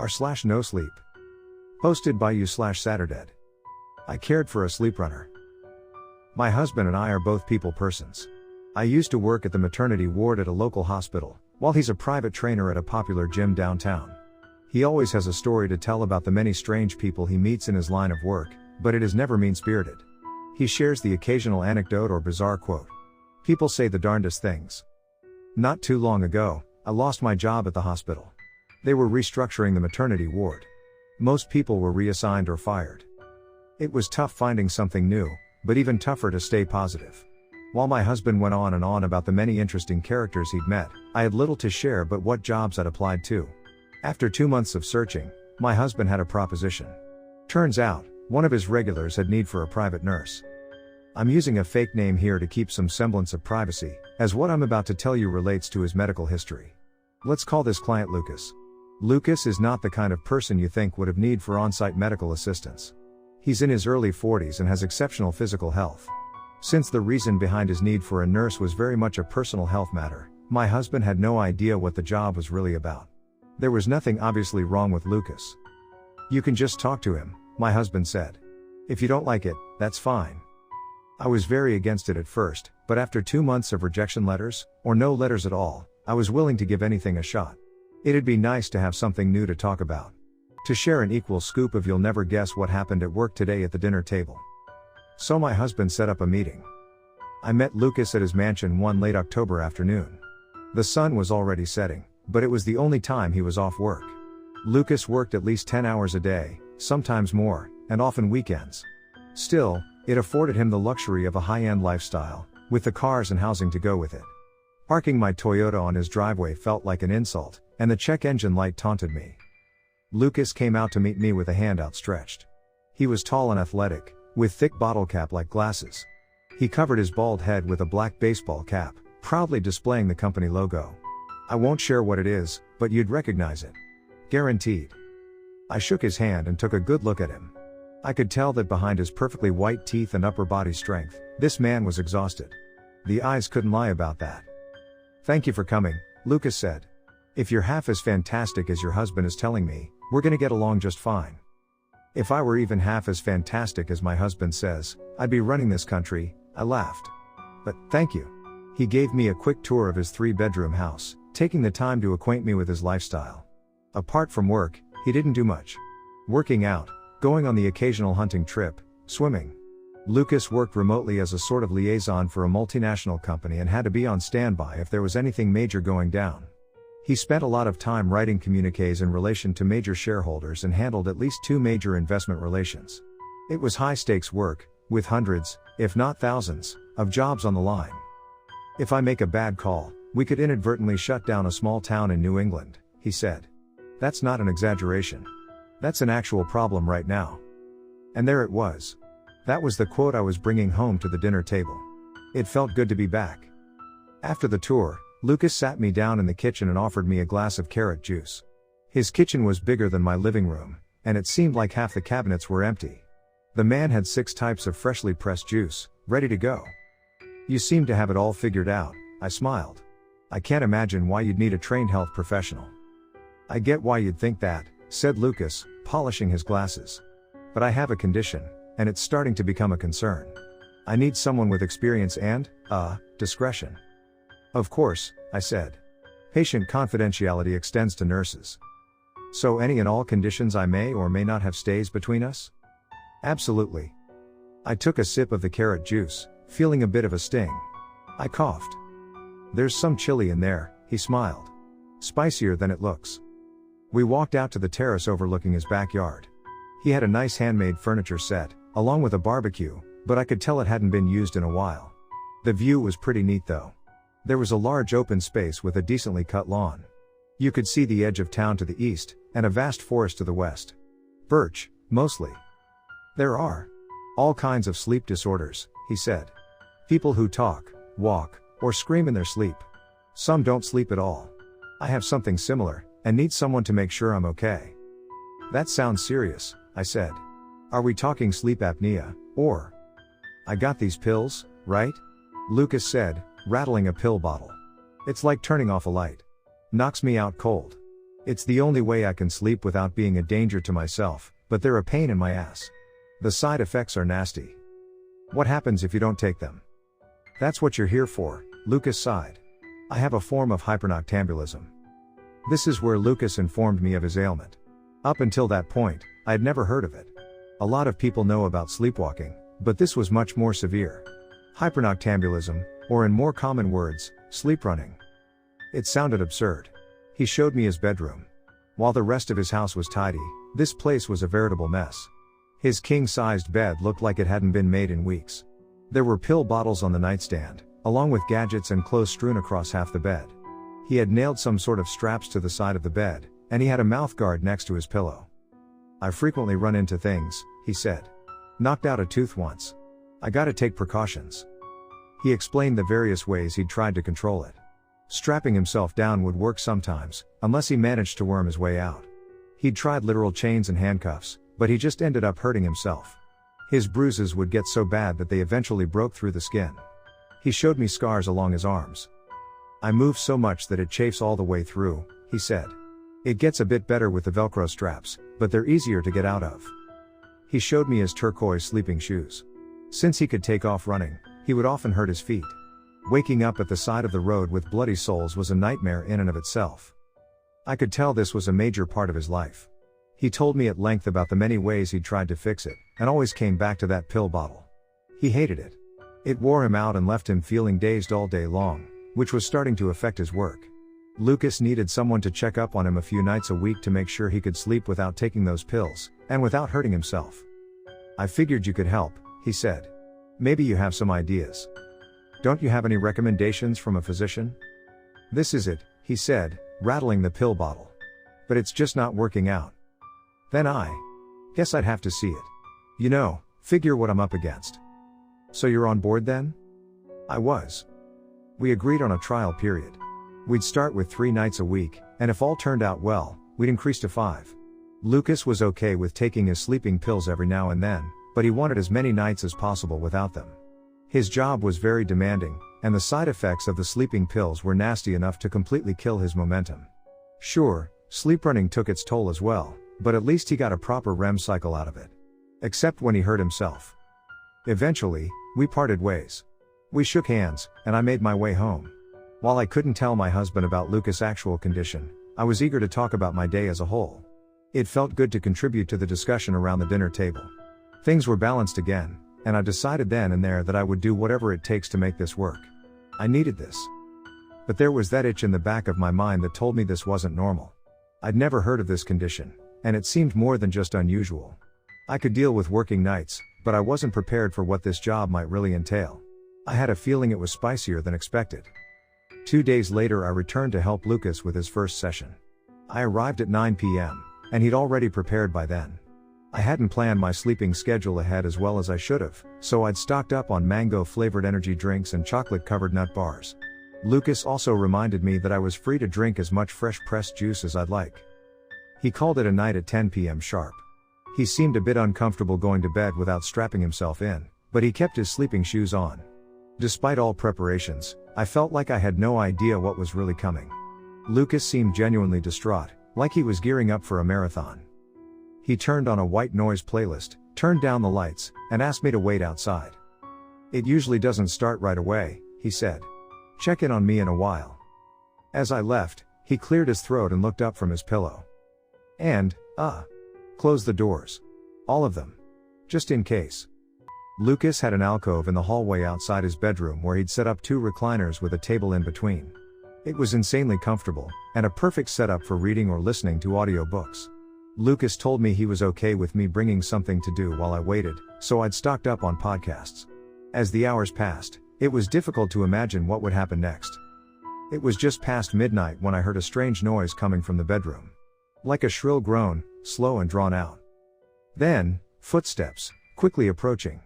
r/nosleep. Hosted by you/Saturdead. I cared for a sleeprunner. My husband and I are both people persons. I used to work at the maternity ward at a local hospital, while he's a private trainer at a popular gym downtown. He always has a story to tell about the many strange people he meets in his line of work, but it is never mean-spirited. He shares the occasional anecdote or bizarre quote. People say the darndest things. Not too long ago, I lost my job at the hospital. They were restructuring the maternity ward. Most people were reassigned or fired. It was tough finding something new, but even tougher to stay positive. While my husband went on and on about the many interesting characters he'd met, I had little to share but what jobs I'd applied to. After 2 months of searching, my husband had a proposition. Turns out, one of his regulars had need for a private nurse. I'm using a fake name here to keep some semblance of privacy, as what I'm about to tell you relates to his medical history. Let's call this client Lucas. Lucas is not the kind of person you think would have need for on-site medical assistance. He's in his early 40s and has exceptional physical health. Since the reason behind his need for a nurse was very much a personal health matter, my husband had no idea what the job was really about. There was nothing obviously wrong with Lucas. You can just talk to him, my husband said. If you don't like it, that's fine. I was very against it at first, but after 2 months of rejection letters, or no letters at all, I was willing to give anything a shot. It'd be nice to have something new to talk about. To share an equal scoop of you'll never guess what happened at work today at the dinner table. So my husband set up a meeting. I met Lucas at his mansion one late October afternoon. The sun was already setting, but it was the only time he was off work. Lucas worked at least 10 hours a day, sometimes more, and often weekends. Still, it afforded him the luxury of a high-end lifestyle, with the cars and housing to go with it. Parking my Toyota on his driveway felt like an insult, and the check engine light taunted me. Lucas came out to meet me with a hand outstretched. He was tall and athletic, with thick bottle cap-like glasses. He covered his bald head with a black baseball cap, proudly displaying the company logo. I won't share what it is, but you'd recognize it. Guaranteed. I shook his hand and took a good look at him. I could tell that behind his perfectly white teeth and upper body strength, this man was exhausted. The eyes couldn't lie about that. Thank you for coming, Lucas said. If you're half as fantastic as your husband is telling me, we're gonna get along just fine. If I were even half as fantastic as my husband says, I'd be running this country, I laughed. But, thank you. He gave me a quick tour of his 3-bedroom house, taking the time to acquaint me with his lifestyle. Apart from work, he didn't do much. Working out, going on the occasional hunting trip, swimming. Lucas worked remotely as a sort of liaison for a multinational company and had to be on standby if there was anything major going down. He spent a lot of time writing communiques in relation to major shareholders and handled at least 2 major investment relations. It was high-stakes work, with hundreds, if not thousands, of jobs on the line. If I make a bad call, we could inadvertently shut down a small town in New England, he said. That's not an exaggeration. That's an actual problem right now. And there it was. That was the quote I was bringing home to the dinner table. It felt good to be back. After the tour, Lucas sat me down in the kitchen and offered me a glass of carrot juice. His kitchen was bigger than my living room, and it seemed like half the cabinets were empty. The man had 6 types of freshly pressed juice, ready to go. You seem to have it all figured out, I smiled. I can't imagine why you'd need a trained health professional. I get why you'd think that, said Lucas, polishing his glasses. But I have a condition, and it's starting to become a concern. I need someone with experience and, discretion. Of course, I said. Patient confidentiality extends to nurses. So any and all conditions I may or may not have stays between us? Absolutely. I took a sip of the carrot juice, feeling a bit of a sting. I coughed. There's some chili in there, he smiled. Spicier than it looks. We walked out to the terrace overlooking his backyard. He had a nice handmade furniture set, along with a barbecue, but I could tell it hadn't been used in a while. The view was pretty neat though. There was a large open space with a decently cut lawn. You could see the edge of town to the east, and a vast forest to the west. Birch, mostly. There are all kinds of sleep disorders, he said. People who talk, walk, or scream in their sleep. Some don't sleep at all. I have something similar, and need someone to make sure I'm okay. That sounds serious, I said. Are we talking sleep apnea, or? I got these pills, right? Lucas said, rattling a pill bottle. It's like turning off a light. Knocks me out cold. It's the only way I can sleep without being a danger to myself, but they're a pain in my ass. The side effects are nasty. What happens if you don't take them? That's what you're here for, Lucas sighed. I have a form of hypernoctambulism. This is where Lucas informed me of his ailment. Up until that point, I had never heard of it. A lot of people know about sleepwalking, but this was much more severe. Hypernoctambulism, or in more common words, sleeprunning. It sounded absurd. He showed me his bedroom. While the rest of his house was tidy, this place was a veritable mess. His king-sized bed looked like it hadn't been made in weeks. There were pill bottles on the nightstand, along with gadgets and clothes strewn across half the bed. He had nailed some sort of straps to the side of the bed, and he had a mouthguard next to his pillow. I frequently run into things, he said. Knocked out a tooth once. I gotta take precautions. He explained the various ways he'd tried to control it. Strapping himself down would work sometimes, unless he managed to worm his way out. He'd tried literal chains and handcuffs, but he just ended up hurting himself. His bruises would get so bad that they eventually broke through the skin. He showed me scars along his arms. I move so much that it chafes all the way through, he said. It gets a bit better with the Velcro straps, but they're easier to get out of. He showed me his turquoise sleeping shoes. Since he could take off running, he would often hurt his feet. Waking up at the side of the road with bloody soles was a nightmare in and of itself. I could tell this was a major part of his life. He told me at length about the many ways he'd tried to fix it, and always came back to that pill bottle. He hated it. It wore him out and left him feeling dazed all day long, which was starting to affect his work. Lucas needed someone to check up on him a few nights a week to make sure he could sleep without taking those pills, and without hurting himself. I figured you could help, he said. Maybe you have some ideas. Don't you have any recommendations from a physician? This is it, he said, rattling the pill bottle. But it's just not working out. Then I guess I'd have to see it. You know, figure what I'm up against. So you're on board then? I was. We agreed on a trial period. We'd start with 3 nights a week, and if all turned out well, we'd increase to 5. Lucas was okay with taking his sleeping pills every now and then, but he wanted as many nights as possible without them. His job was very demanding, and the side effects of the sleeping pills were nasty enough to completely kill his momentum. Sure, sleeprunning took its toll as well, but at least he got a proper REM cycle out of it. Except when he hurt himself. Eventually, we parted ways. We shook hands, and I made my way home. While I couldn't tell my husband about Lucas' actual condition, I was eager to talk about my day as a whole. It felt good to contribute to the discussion around the dinner table. Things were balanced again, and I decided then and there that I would do whatever it takes to make this work. I needed this. But there was that itch in the back of my mind that told me this wasn't normal. I'd never heard of this condition, and it seemed more than just unusual. I could deal with working nights, but I wasn't prepared for what this job might really entail. I had a feeling it was spicier than expected. 2 days later I returned to help Lucas with his first session. I arrived at 9 p.m., and he'd already prepared by then. I hadn't planned my sleeping schedule ahead as well as I should have, so I'd stocked up on mango-flavored energy drinks and chocolate-covered nut bars. Lucas also reminded me that I was free to drink as much fresh pressed juice as I'd like. He called it a night at 10 p.m. sharp. He seemed a bit uncomfortable going to bed without strapping himself in, but he kept his sleeping shoes on. Despite all preparations, I felt like I had no idea what was really coming. Lucas seemed genuinely distraught, like he was gearing up for a marathon. He turned on a white noise playlist, turned down the lights, and asked me to wait outside. It usually doesn't start right away, he said. Check in on me in a while. As I left, he cleared his throat and looked up from his pillow. And, close the doors. All of them. Just in case. Lucas had an alcove in the hallway outside his bedroom where he'd set up 2 recliners with a table in between. It was insanely comfortable, and a perfect setup for reading or listening to audiobooks. Lucas told me he was okay with me bringing something to do while I waited, so I'd stocked up on podcasts. As the hours passed, it was difficult to imagine what would happen next. It was just past midnight when I heard a strange noise coming from the bedroom. Like a shrill groan, slow and drawn out. Then, footsteps, quickly approaching.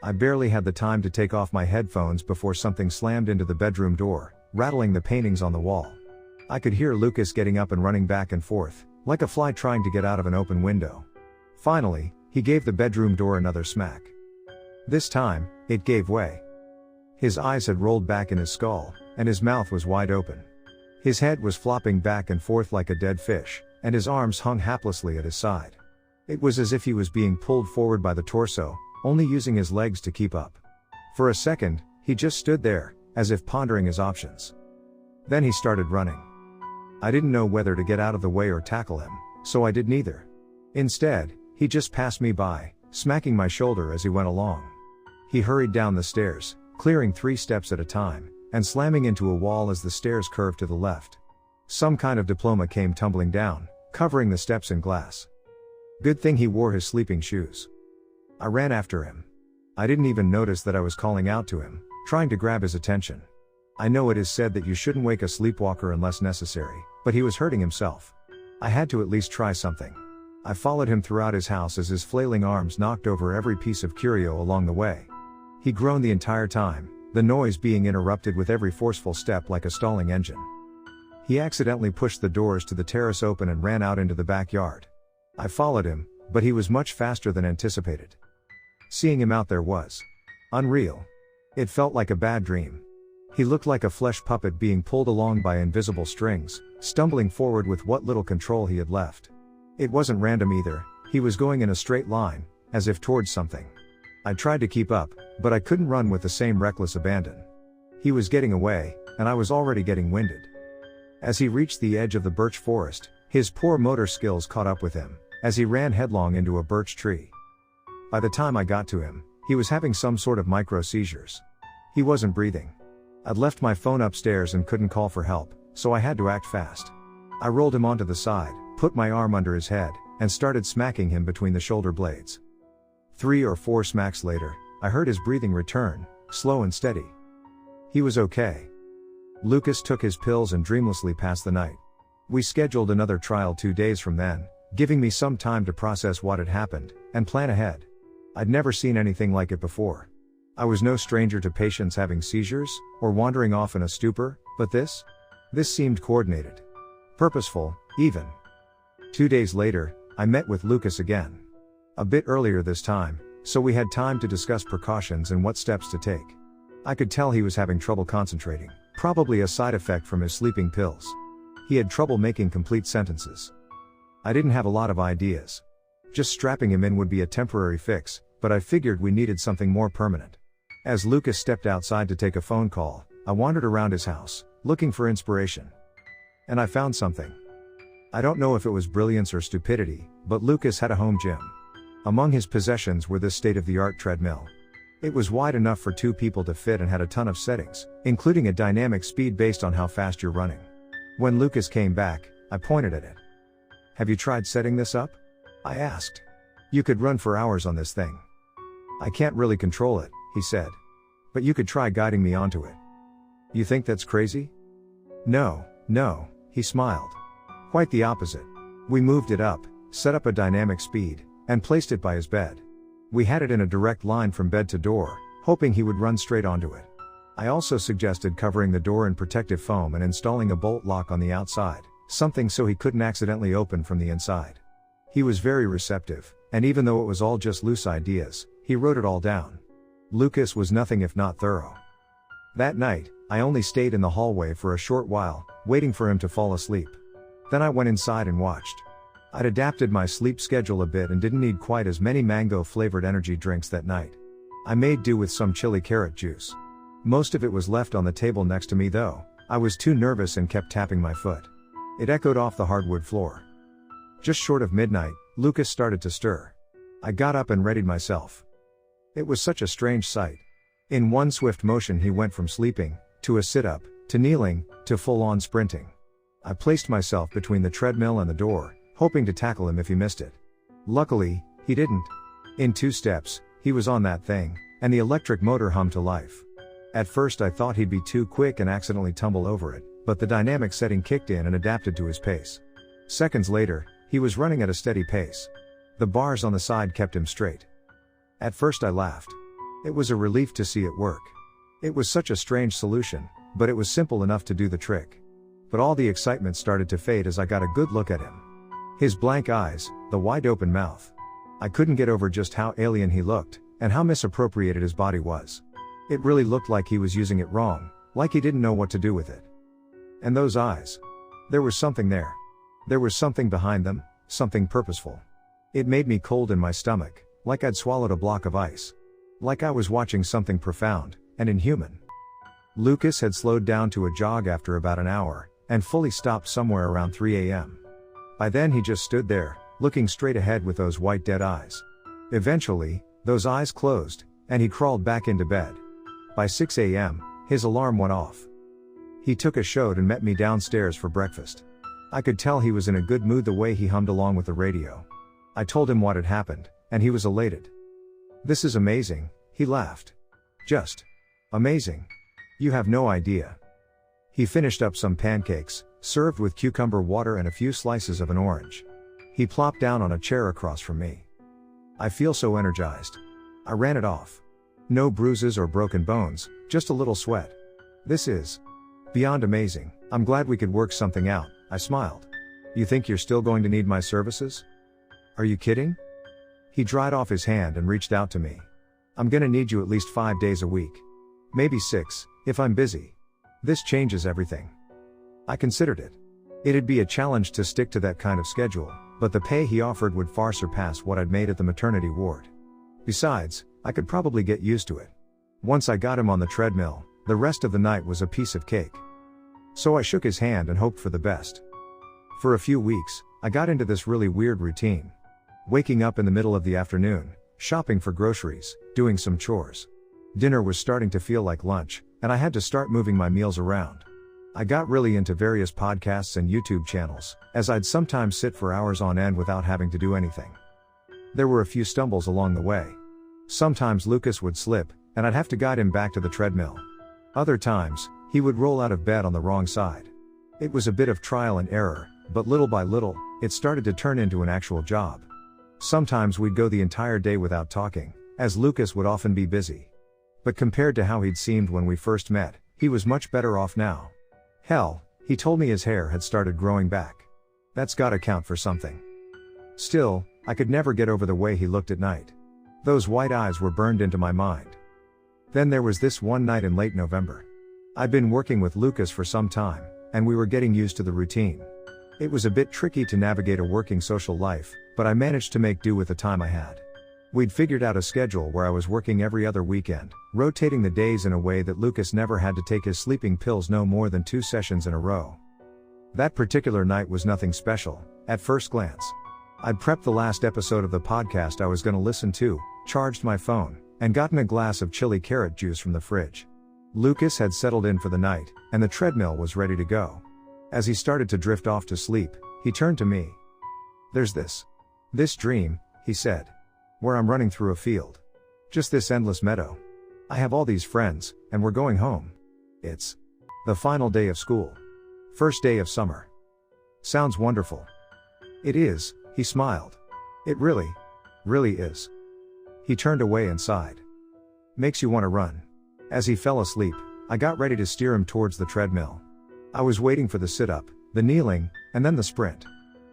I barely had the time to take off my headphones before something slammed into the bedroom door, rattling the paintings on the wall. I could hear Lucas getting up and running back and forth, like a fly trying to get out of an open window. Finally, he gave the bedroom door another smack. This time, it gave way. His eyes had rolled back in his skull, and his mouth was wide open. His head was flopping back and forth like a dead fish, and his arms hung haplessly at his side. It was as if he was being pulled forward by the torso, only using his legs to keep up. For a second, he just stood there, as if pondering his options. Then he started running. I didn't know whether to get out of the way or tackle him, so I did neither. Instead, he just passed me by, smacking my shoulder as he went along. He hurried down the stairs, clearing 3 steps at a time, and slamming into a wall as the stairs curved to the left. Some kind of diploma came tumbling down, covering the steps in glass. Good thing he wore his sleeping shoes. I ran after him. I didn't even notice that I was calling out to him, trying to grab his attention. I know it is said that you shouldn't wake a sleepwalker unless necessary, but he was hurting himself. I had to at least try something. I followed him throughout his house as his flailing arms knocked over every piece of curio along the way. He groaned the entire time, the noise being interrupted with every forceful step like a stalling engine. He accidentally pushed the doors to the terrace open and ran out into the backyard. I followed him, but he was much faster than anticipated. Seeing him out there was unreal. It felt like a bad dream. He looked like a flesh puppet being pulled along by invisible strings, stumbling forward with what little control he had left. It wasn't random either, he was going in a straight line, as if towards something. I tried to keep up, but I couldn't run with the same reckless abandon. He was getting away, and I was already getting winded. As he reached the edge of the birch forest, his poor motor skills caught up with him, as he ran headlong into a birch tree. By the time I got to him, he was having some sort of micro-seizures. He wasn't breathing. I'd left my phone upstairs and couldn't call for help, so I had to act fast. I rolled him onto the side, put my arm under his head, and started smacking him between the shoulder blades. 3 or 4 smacks later, I heard his breathing return, slow and steady. He was okay. Lucas took his pills and dreamlessly passed the night. We scheduled another trial 2 days from then, giving me some time to process what had happened, and plan ahead. I'd never seen anything like it before. I was no stranger to patients having seizures, or wandering off in a stupor, but this seemed coordinated. Purposeful, even. 2 days later, I met with Lucas again. A bit earlier this time, so we had time to discuss precautions and what steps to take. I could tell he was having trouble concentrating, probably a side effect from his sleeping pills. He had trouble making complete sentences. I didn't have a lot of ideas. Just strapping him in would be a temporary fix, but I figured we needed something more permanent. As Lucas stepped outside to take a phone call, I wandered around his house, looking for inspiration. And I found something. I don't know if it was brilliance or stupidity, but Lucas had a home gym. Among his possessions were this state-of-the-art treadmill. It was wide enough for 2 people to fit and had a ton of settings, including a dynamic speed based on how fast you're running. When Lucas came back, I pointed at it. "Have you tried setting this up?" I asked. "You could run for hours on this thing." "I can't really control it," he said. "But you could try guiding me onto it." "You think that's crazy?" No, he smiled. "Quite the opposite. We moved it up, set up a dynamic speed, and placed it by his bed. We had it in a direct line from bed to door, hoping he would run straight onto it. I also suggested covering the door in protective foam and installing a bolt lock on the outside, something so he couldn't accidentally open from the inside. He was very receptive, and even though it was all just loose ideas, he wrote it all down. Lucas was nothing if not thorough. That night, I only stayed in the hallway for a short while, waiting for him to fall asleep. Then I went inside and watched. I'd adapted my sleep schedule a bit and didn't need quite as many mango-flavored energy drinks that night. I made do with some chili carrot juice. Most of it was left on the table next to me though. I was too nervous and kept tapping my foot. It echoed off the hardwood floor. Just short of midnight, Lucas started to stir. I got up and readied myself. It was such a strange sight. In one swift motion he went from sleeping, to a sit-up, to kneeling, to full-on sprinting. I placed myself between the treadmill and the door, hoping to tackle him if he missed it. Luckily, he didn't. In 2 steps, he was on that thing, and the electric motor hummed to life. At first I thought he'd be too quick and accidentally tumble over it, but the dynamic setting kicked in and adapted to his pace. Seconds later, he was running at a steady pace. The bars on the side kept him straight. At first I laughed. It was a relief to see it work. It was such a strange solution, but it was simple enough to do the trick. But all the excitement started to fade as I got a good look at him. His blank eyes, the wide open mouth. I couldn't get over just how alien he looked, and how misappropriated his body was. It really looked like he was using it wrong, like he didn't know what to do with it. And those eyes. There was something there. There was something behind them, something purposeful. It made me cold in my stomach, like I'd swallowed a block of ice. Like I was watching something profound and inhuman. Lucas had slowed down to a jog after about an hour, and fully stopped somewhere around 3 a.m. By then he just stood there, looking straight ahead with those white dead eyes. Eventually, those eyes closed, and he crawled back into bed. By 6 a.m., his alarm went off. He took a shot and met me downstairs for breakfast. I could tell he was in a good mood the way he hummed along with the radio. I told him what had happened, and he was elated. "This is amazing," he laughed. "Just amazing. You have no idea." He finished up some pancakes, served with cucumber water and a few slices of an orange. He plopped down on a chair across from me. "I feel so energized." I ran it off. "No bruises or broken bones, just a little sweat. This is beyond amazing. I'm glad we could work something out," I smiled. "You think you're still going to need my services?" "Are you kidding?" He dried off his hand and reached out to me. "I'm gonna need you at least 5 days a week. Maybe 6, if I'm busy. This changes everything." I considered it. It'd be a challenge to stick to that kind of schedule, but the pay he offered would far surpass what I'd made at the maternity ward. Besides, I could probably get used to it. Once I got him on the treadmill, the rest of the night was a piece of cake. So I shook his hand and hoped for the best. For a few weeks, I got into this really weird routine. Waking up in the middle of the afternoon, shopping for groceries, doing some chores. Dinner was starting to feel like lunch, and I had to start moving my meals around. I got really into various podcasts and YouTube channels, as I'd sometimes sit for hours on end without having to do anything. There were a few stumbles along the way. Sometimes Lucas would slip, and I'd have to guide him back to the treadmill. Other times, he would roll out of bed on the wrong side. It was a bit of trial and error, but little by little, it started to turn into an actual job. Sometimes we'd go the entire day without talking, as Lucas would often be busy. But compared to how he'd seemed when we first met, he was much better off now. Hell, he told me his hair had started growing back. That's gotta count for something. Still, I could never get over the way he looked at night. Those white eyes were burned into my mind. Then there was this one night in late November. I'd been working with Lucas for some time, and we were getting used to the routine. It was a bit tricky to navigate a working social life, but I managed to make do with the time I had. We'd figured out a schedule where I was working every other weekend, rotating the days in a way that Lucas never had to take his sleeping pills no more than 2 sessions in a row. That particular night was nothing special, at first glance. I'd prepped the last episode of the podcast I was going to listen to, charged my phone, and gotten a glass of chili carrot juice from the fridge. Lucas had settled in for the night, and the treadmill was ready to go. As he started to drift off to sleep, he turned to me. "There's this dream," he said, "where I'm running through a field. Just this endless meadow. I have all these friends, and we're going home. It's the final day of school. First day of summer. Sounds wonderful." "It is," he smiled. "It really is." He turned away and sighed. "Makes you want to run." As he fell asleep, I got ready to steer him towards the treadmill. I was waiting for the sit-up, the kneeling, and then the sprint.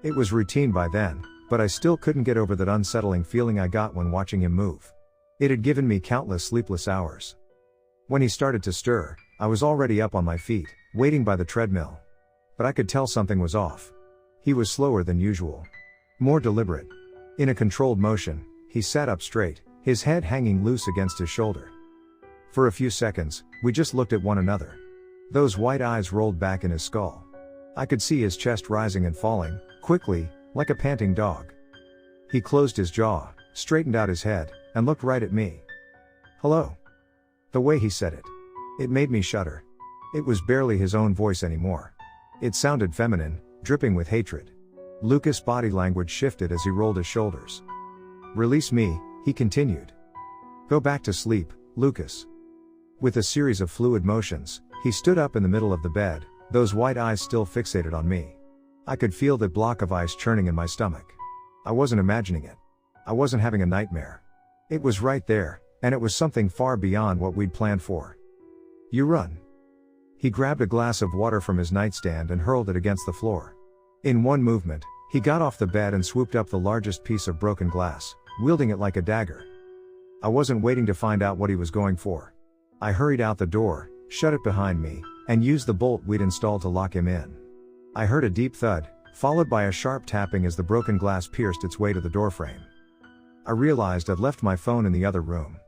It was routine by then, but I still couldn't get over that unsettling feeling I got when watching him move. It had given me countless sleepless hours. When he started to stir, I was already up on my feet, waiting by the treadmill. But I could tell something was off. He was slower than usual. More deliberate. In a controlled motion, he sat up straight, his head hanging loose against his shoulder. For a few seconds, we just looked at one another. Those white eyes rolled back in his skull. I could see his chest rising and falling, quickly, like a panting dog. He closed his jaw, straightened out his head, and looked right at me. "Hello." The way he said it made me shudder. It was barely his own voice anymore. It sounded feminine, dripping with hatred. Lucas' body language shifted as he rolled his shoulders. "Release me," he continued. "Go back to sleep, Lucas." With a series of fluid motions, he stood up in the middle of the bed, those white eyes still fixated on me. I could feel that block of ice churning in my stomach. I wasn't imagining it. I wasn't having a nightmare. It was right there, and it was something far beyond what we'd planned for. "You run." He grabbed a glass of water from his nightstand and hurled it against the floor. In one movement, he got off the bed and swooped up the largest piece of broken glass, wielding it like a dagger. I wasn't waiting to find out what he was going for. I hurried out the door, shut it behind me, and used the bolt we'd installed to lock him in. I heard a deep thud, followed by a sharp tapping as the broken glass pierced its way to the doorframe. I realized I'd left my phone in the other room.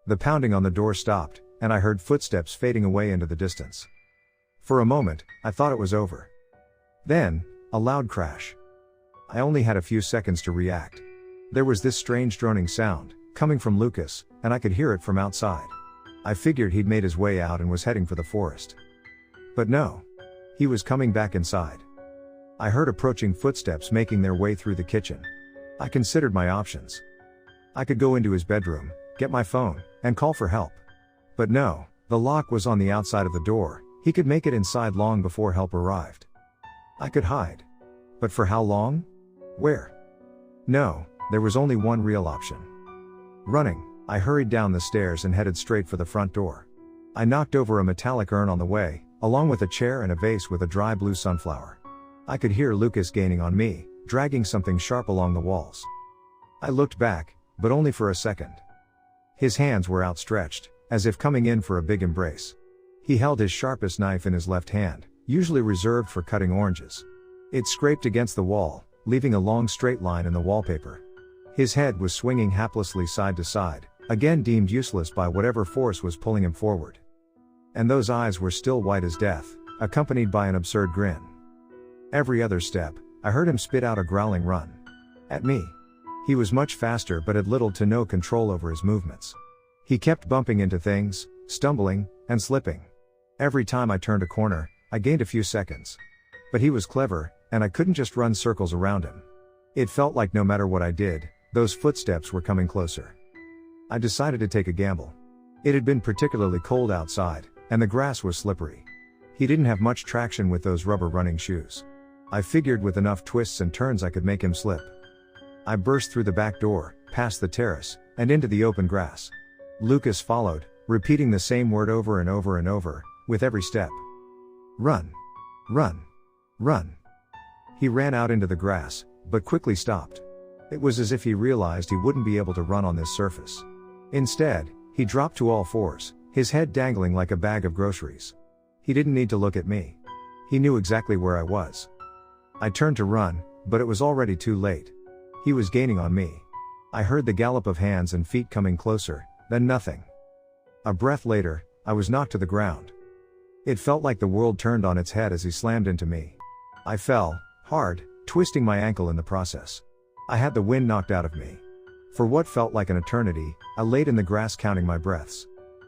The pounding on the door stopped, and I heard footsteps fading away into the distance. For a moment, I thought it was over. Then, a loud crash. I only had a few seconds to react. There was this strange droning sound, coming from Lucas, and I could hear it from outside. I figured he'd made his way out and was heading for the forest. But no. He was coming back inside. I heard approaching footsteps making their way through the kitchen. I considered my options. I could go into his bedroom, get my phone, and call for help. But no, the lock was on the outside of the door, he could make it inside long before help arrived. I could hide. But for how long? Where? No, there was only one real option. Running, I hurried down the stairs and headed straight for the front door. I knocked over a metallic urn on the way, along with a chair and a vase with a dry blue sunflower. I could hear Lucas gaining on me, dragging something sharp along the walls. I looked back, but only for a second. His hands were outstretched, as if coming in for a big embrace. He held his sharpest knife in his left hand, usually reserved for cutting oranges. It scraped against the wall, leaving a long straight line in the wallpaper. His head was swinging haplessly side to side, again deemed useless by whatever force was pulling him forward. And those eyes were still white as death, accompanied by an absurd grin. Every other step, I heard him spit out a growling run. At me. He was much faster but had little to no control over his movements. He kept bumping into things, stumbling, and slipping. Every time I turned a corner, I gained a few seconds. But he was clever, and I couldn't just run circles around him. It felt like no matter what I did, those footsteps were coming closer. I decided to take a gamble. It had been particularly cold outside, and the grass was slippery. He didn't have much traction with those rubber running shoes. I figured with enough twists and turns I could make him slip. I burst through the back door, past the terrace, and into the open grass. Lucas followed, repeating the same word over and over and over, with every step. Run. Run. Run. He ran out into the grass, but quickly stopped. It was as if he realized he wouldn't be able to run on this surface. Instead, he dropped to all fours, his head dangling like a bag of groceries. He didn't need to look at me. He knew exactly where I was. I turned to run, but it was already too late. He was gaining on me. I heard the gallop of hands and feet coming closer, then nothing. A breath later, I was knocked to the ground. It felt like the world turned on its head as he slammed into me. I fell, hard, twisting my ankle in the process. I had the wind knocked out of me. For what felt like an eternity, I laid in the grass counting my breaths.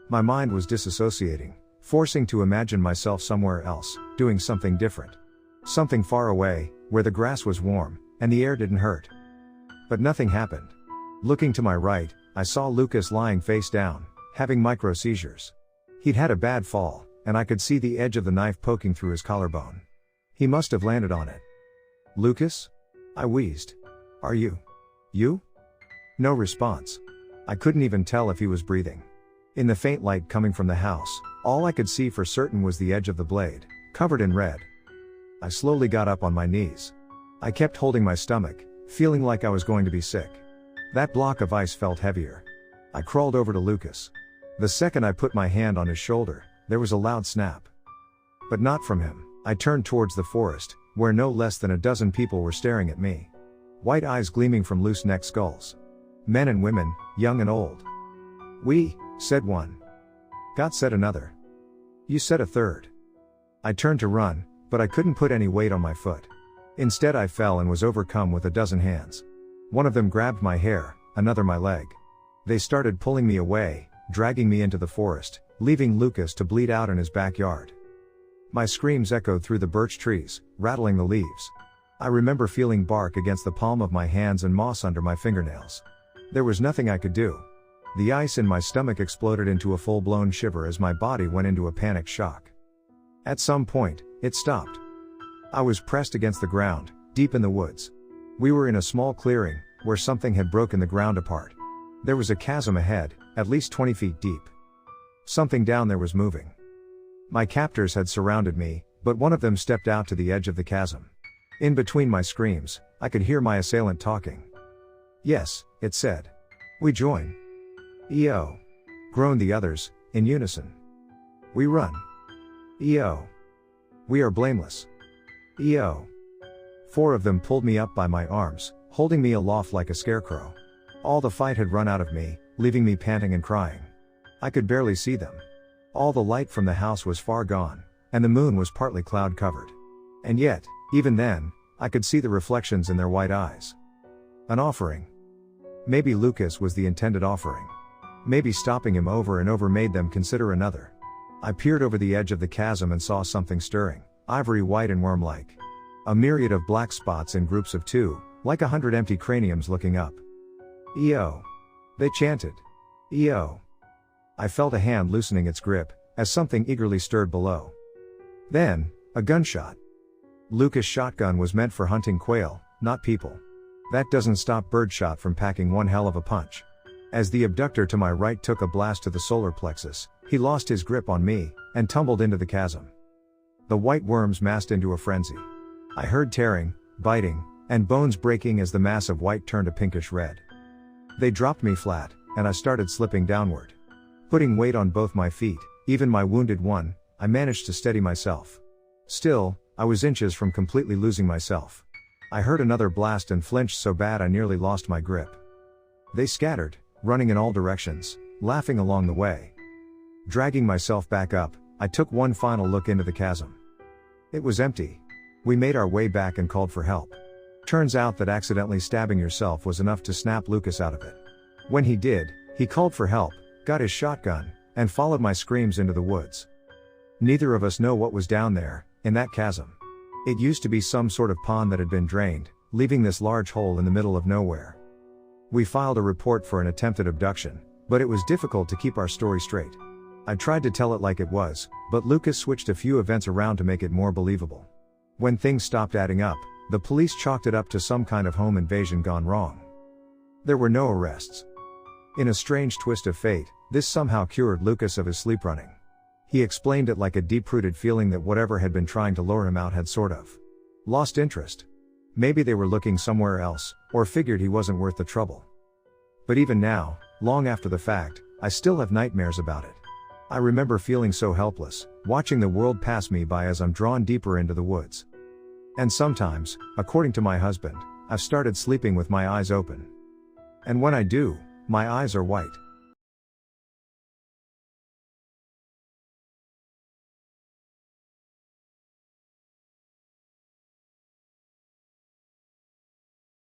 My mind was disassociating, forcing to imagine myself somewhere else, doing something different. Something far away, where the grass was warm, and the air didn't hurt. But nothing happened. Looking to my right, I saw Lucas lying face down, having micro seizures. He'd had a bad fall, and I could see the edge of the knife poking through his collarbone. He must have landed on it. Lucas? I wheezed. Are you? You? No response. I couldn't even tell if he was breathing. In the faint light coming from the house, all I could see for certain was the edge of the blade, covered in red. I slowly got up on my knees. I kept holding my stomach, feeling like I was going to be sick. That block of ice felt heavier. I crawled over to Lucas. The second I put my hand on his shoulder, there was a loud snap. But not from him. I turned towards the forest, where no less than a dozen people were staring at me. White eyes gleaming from loose-necked skulls. Men and women, young and old. We, said one. Got said another. You said a third. I turned to run, but I couldn't put any weight on my foot. Instead I fell and was overcome with a dozen hands. One of them grabbed my hair, another my leg. They started pulling me away, dragging me into the forest, leaving Lucas to bleed out in his backyard. My screams echoed through the birch trees, rattling the leaves. I remember feeling bark against the palm of my hands and moss under my fingernails. There was nothing I could do. The ice in my stomach exploded into a full-blown shiver as my body went into a panic shock. At some point, it stopped. I was pressed against the ground, deep in the woods. We were in a small clearing, where something had broken the ground apart. There was a chasm ahead, at least 20 feet deep. Something down there was moving. My captors had surrounded me, but one of them stepped out to the edge of the chasm. In between my screams, I could hear my assailant talking. Yes, it said. We join. EO. Groaned the others, in unison. We run. EO. We are blameless. EO. 4 of them pulled me up by my arms, holding me aloft like a scarecrow. All the fight had run out of me, leaving me panting and crying. I could barely see them. All the light from the house was far gone, and the moon was partly cloud covered. And yet, even then, I could see the reflections in their white eyes. An offering. Maybe Lucas was the intended offering. Maybe stopping him over and over made them consider another. I peered over the edge of the chasm and saw something stirring, ivory white and worm-like. A myriad of black spots in groups of 2, like 100 empty craniums looking up. EO. They chanted. EO. I felt a hand loosening its grip, as something eagerly stirred below. Then, a gunshot. Lucas' shotgun was meant for hunting quail, not people. That doesn't stop birdshot from packing one hell of a punch. As the abductor to my right took a blast to the solar plexus, he lost his grip on me, and tumbled into the chasm. The white worms massed into a frenzy. I heard tearing, biting, and bones breaking as the mass of white turned a pinkish red. They dropped me flat, and I started slipping downward. Putting weight on both my feet, even my wounded one, I managed to steady myself. Still, I was inches from completely losing myself. I heard another blast and flinched so bad I nearly lost my grip. They scattered, running in all directions, laughing along the way. Dragging myself back up, I took one final look into the chasm. It was empty. We made our way back and called for help. Turns out that accidentally stabbing yourself was enough to snap Lucas out of it. When he did, he called for help, got his shotgun, and followed my screams into the woods. Neither of us know what was down there, in that chasm. It used to be some sort of pond that had been drained, leaving this large hole in the middle of nowhere. We filed a report for an attempted abduction, but it was difficult to keep our story straight. I tried to tell it like it was, but Lucas switched a few events around to make it more believable. When things stopped adding up, the police chalked it up to some kind of home invasion gone wrong. There were no arrests. In a strange twist of fate, this somehow cured Lucas of his sleep running. He explained it like a deep-rooted feeling that whatever had been trying to lure him out had sort of lost interest. Maybe they were looking somewhere else, or figured he wasn't worth the trouble. But even now, long after the fact, I still have nightmares about it. I remember feeling so helpless, watching the world pass me by as I'm drawn deeper into the woods. And sometimes, according to my husband, I've started sleeping with my eyes open. And when I do, my eyes are white.